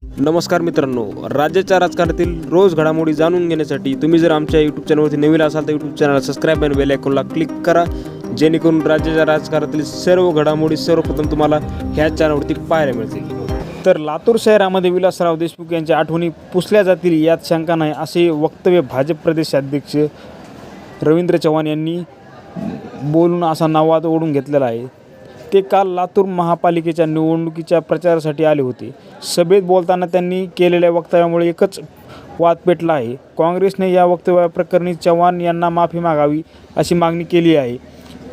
नमस्कार मित्रांनो, राज्याच्या राजकारणातील रोज घडामोडी जाणून घेण्यासाठी तुम्ही जर आमच्या यूट्यूब चॅनलवरती नवीन असाल तर यूट्यूब चॅनलला सबस्क्राईब आणि बेल आयकॉनला क्लिक करा, जेणेकरून राज्याच्या राजकारणातील सर्व घडामोडी सर्वप्रथम तुम्हाला ह्या चॅनलवरती पाहायला मिळतील। तर लातूर शहरामध्ये विलासराव देशमुख यांच्या आठवणी पुसल्या जातील यात शंका नाही, असे वक्तव्य भाजप प्रदेशाध्यक्ष रवींद्र चव्हाण यांनी बोलून असा नावाद ओढून घेतलेला आहे। ते काल लातूर महापालिकेच्या निवडणुकीच्या प्रचारासाठी आले होते। सभेत बोलताना त्यांनी केलेल्या वक्तव्यामुळे एकच वाद पेटला आहे। काँग्रेसने या वक्तव्याप्रकरणी चव्हाण यांना माफी मागावी अशी मागणी केली आहे,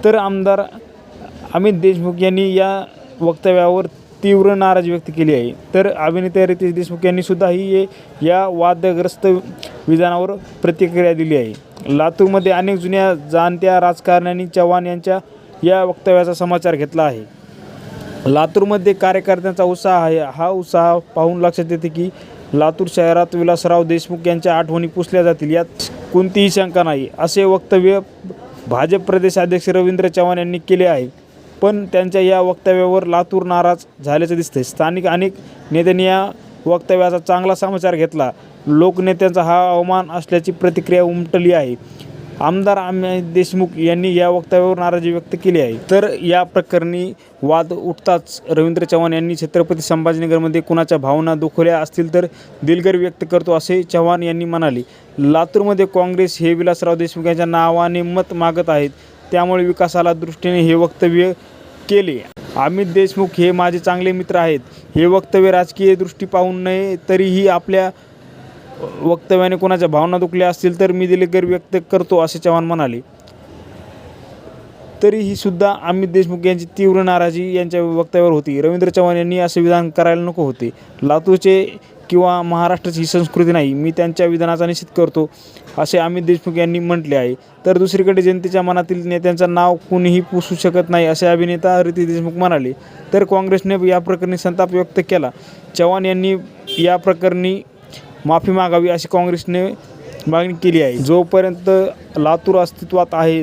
तर आमदार अमित देशमुख यांनी या वक्तव्यावर तीव्र नाराजी व्यक्त केली आहे। तर अभिनेते रितेश देशमुख यांनी सुद्धा या वादग्रस्त विधानावर प्रतिक्रिया दिली आहे। लातूरमध्ये अनेक जुन्या जाणत्या राजकारण्यांनी चव्हाण यांच्या या वक्तव्याचा समाचार घेतला आहे। लातूरमध्ये कार्यकर्त्यांचा उत्साह आहे। हा उत्साह पाहून लक्षात येते की लातूर शहरात विलासराव देशमुख यांच्या आठवणी पुसल्या जातील यात कोणतीही शंका नाही, असे वक्तव्य भाजप प्रदेशाध्यक्ष रवींद्र चव्हाण यांनी केले आहे। पण त्यांच्या या वक्तव्यावर लातूर नाराज झाल्याचे दिसते। स्थानिक अनेक नेत्यांनी या वक्तव्याचा चांगला समाचार घेतला। लोकनेत्यांचा हा अवमान असल्याची प्रतिक्रिया उमटली आहे। आमदार अमित देशमुख यांनी या वक्तव्यावर नाराजी व्यक्त केली आहे। तर या प्रकरणी वाद उठताच रवींद्र चव्हाण यांनी छत्रपती संभाजीनगरमध्ये कुणाच्या भावना दुखवल्या असतील तर दिलगिरी व्यक्त करतो असे चव्हाण यांनी म्हणाले। लातूरमध्ये काँग्रेस हे विलासराव देशमुख यांच्या नावाने मत मागत आहेत, त्यामुळे विकासाला दृष्टीने हे वक्तव्य केले। अमित देशमुख हे माझे चांगले मित्र आहेत। हे वक्तव्य राजकीय दृष्टी पाहून नये, तरीही आपल्या वक्तव्याने कोणाच्या भावना दुखल्या असतील तर मी दिलगिरी व्यक्त करतो असे चव्हाण म्हणाले। तरीही सुद्धा अमित देशमुख यांची तीव्र नाराजी यांच्या वक्तव्यावर होती। रवींद्र चव्हाण यांनी असे विधान करायला नको होते। लातूरचे किंवा महाराष्ट्राची ही संस्कृती नाही, मी त्यांच्या विधानाचा निषेध करतो असे अमित देशमुख यांनी म्हटले आहे। तर दुसरीकडे जनतेच्या मनातील नेत्यांचं नाव कुणीही पुसू शकत नाही असे अभिनेता रितेश देशमुख म्हणाले। तर काँग्रेसने या प्रकरणी संताप व्यक्त केला। चव्हाण यांनी या प्रकरणी माफी मागावी अशी काँग्रेसने मागणी केली आहे। जोपर्यंत लातूर अस्तित्वात आहे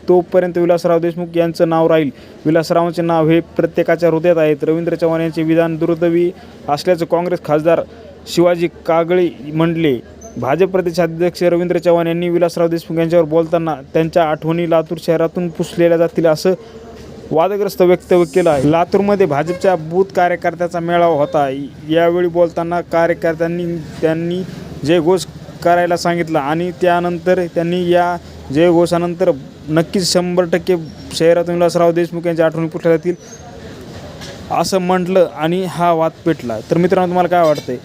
तोपर्यंत विलासराव देशमुख यांचं नाव राहील। विलासरावांचे नाव हे प्रत्येकाच्या हृदयात आहेत। रवींद्र चव्हाण यांचे विधान दुर्दैवी असल्याचं काँग्रेस खासदार शिवाजी कागळे म्हटले। भाजप प्रदेशाध्यक्ष रवींद्र चव्हाण यांनी विलासराव देशमुख यांच्यावर बोलताना त्यांच्या आठवणी लातूर शहरातून पुसलेल्या जातील असं वादग्रस्त वक्तव्य केलं आहे। लातूरमध्ये भाजपच्या बूथ कार्यकर्त्याचा मेळावा होता। यावेळी बोलताना त्यांनी जयघोष करायला सांगितला आणि त्यानंतर त्यांनी या जयघोषानंतर नक्कीच 100% शहरातून विलासराव देशमुख यांच्या आठवणी पुसल्या जातील असं म्हटलं आणि हा वाद पेटला। तर मित्रांनो, तुम्हाला काय वाटतंय?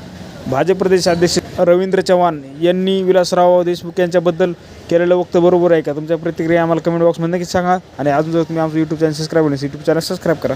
भाजप प्रदेशाध्यक्ष रवींद्र चव्हाण यांनी विलासराव देशमुख यांच्याबद्दल केलेलं वक्तव्य बरोबर आहे का? तुमच्या प्रतिक्रिया आम्हाला कमेंट बॉक्समध्ये नक्कीच सांगा आणि अजून जर तुम्ही आमचं यूट्यूब चॅनल सबस्क्राईब करा, यूट्यूब चॅनल सबस्क्राईब करा।